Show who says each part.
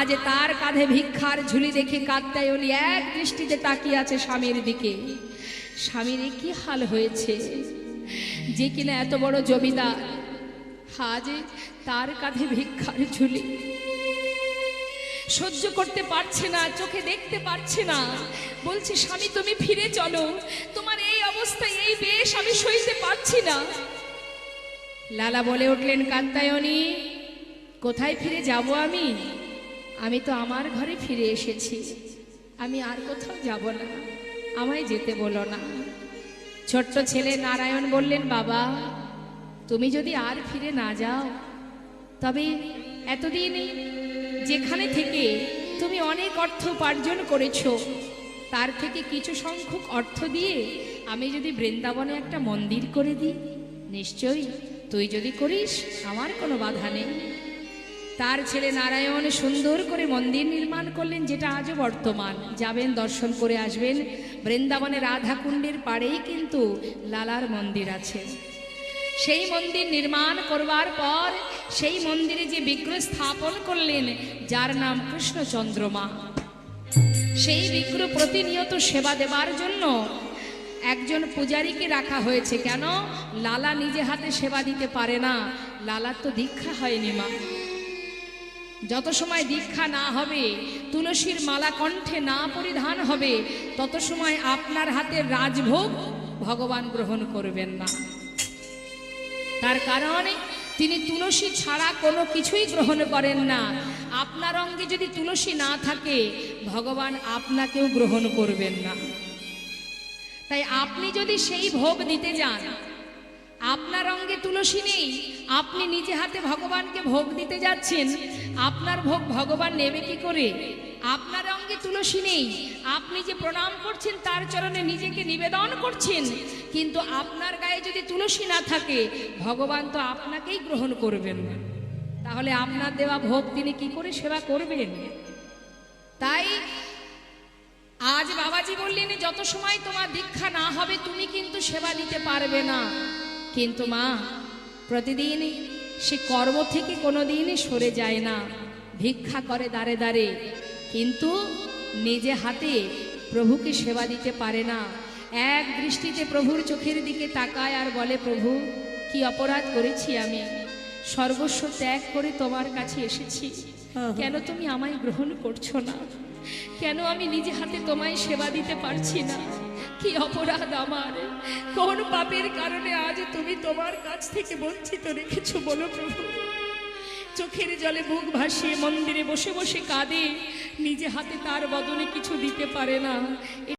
Speaker 1: আজ তার কাঁধে ভিক্ষার ঝুলি দেখে কাত্যায়নী এক দৃষ্টিতে তাকিয়ে আছে স্বামীর দিকে। স্বামীর কি হাল হয়েছে, যে কিনা এত বড় জমিদার, আজ তার কাঁধে ভিক্ষার ঝুলি। সহ্য করতে পারছে না, চোখে দেখতে পারছে না, বলছে স্বামী তুমি ফিরে চলো, তোমার এই অবস্থায় এই বেশ আমি সইতে পারছি না। লালা বলে উঠলেন, কাত্যায়নী কোথায় ফিরে যাব আমি? আমি তো আমার ঘরে ফিরে এসেছি, আমি আর কোথাও যাব না, আমায় যেতে বলো না। ছোট্ট ছেলে নারায়ণ বললেন, বাবা তুমি যদি আর ফিরে না যাও, তবে এতদিন যেখানে থেকে তুমি অনেক অর্থ উপার্জন করেছো, তার থেকে কিছু সংখ্যক অর্থ দিয়ে আমি যদি বৃন্দাবনে একটা মন্দির করে দিই, নিশ্চয়ই তুই যদি করিস আমার কোনো বাধা নেই। তার ছেলে নারায়ণ সুন্দর করে মন্দির নির্মাণ করলেন, যেটা আজও বর্তমান। যাবেন, দর্শন করে আসবেন। বৃন্দাবনে রাধাকুণ্ডের পাড়েই কিন্তু লালার মন্দির আছে। সেই মন্দির নির্মাণ করবার পর সেই মন্দিরে যে বিগ্রহ স্থাপন করলেন, যার নাম কৃষ্ণচন্দ্রমা, সেই বিগ্রহ প্রতিনিয়ত সেবা দেবার জন্য একজন পূজারীকে রাখা হয়েছে। কেন? লালা নিজে হাতে সেবা দিতে পারে না, লালার তো দীক্ষা হয়নি মা। যত সময় দীক্ষা না হবে, তুলসীর মালা কণ্ঠে না পরিধান হবে, তত সময় আপনার হাতের রাজভোগ ভগবান গ্রহণ করবেন না। তার কারণে তিনি তুলসী ছাড়া কোনো কিছুই গ্রহণ করেন না। আপনার অঙ্গে যদি তুলসী না থাকে, ভগবান আপনাকেও গ্রহণ করবেন না। তাই আপনি যদি সেই ভোগ দিতে যান, আপনার অঙ্গে তুলসী নেই, আপনি নিজে হাতে ভগবানকে ভোগ দিতে যাচ্ছেন, আপনার ভোগ ভগবান নেবে কি করে? আপনার অঙ্গে তুলসী নেই, আপনি যে প্রণাম করছেন তার চরণে নিজেকে নিবেদন করছেন, কিন্তু আপনার গায়ে যদি তুলসী না থাকে, ভগবান তো আপনাকেই গ্রহণ করবেন না। তাহলে আপনার দেওয়া ভোগ তিনি কি করে সেবা করবেন? তাই আজ বাবাজি বললেন, যত সময় তোমার দীক্ষা না হবে তুমি কিন্তু সেবা দিতে পারবে না। কিন্তু মা প্রতিদিন সে কর্ম থেকে কোনোদিনই সরে যায় না, ভিক্ষা করে দাঁড়ে দাঁড়ে, কিন্তু নিজে হাতে প্রভুকে সেবা দিতে পারে না। এক দৃষ্টিতে প্রভুর চোখের দিকে তাকায় আর বলে, প্রভু কি অপরাধ করেছি আমি? সর্বস্ব ত্যাগ করে তোমার কাছে এসেছি, কেন তুমি আমায় গ্রহণ করছো না? কেন আমি নিজে হাতে তোমায় সেবা দিতে পারছি না? কি অপরাধ আমার? কোন পাপের কারণে আজ তুমি তোমার কাছ থেকে বঞ্চিত রেখেছো বলো প্রভু? চোখের জলে বুক ভাসিয়ে মন্দিরে বসে বসে কাঁদে, নিজে হাতে তার বদলে কিছু দিতে পারে না।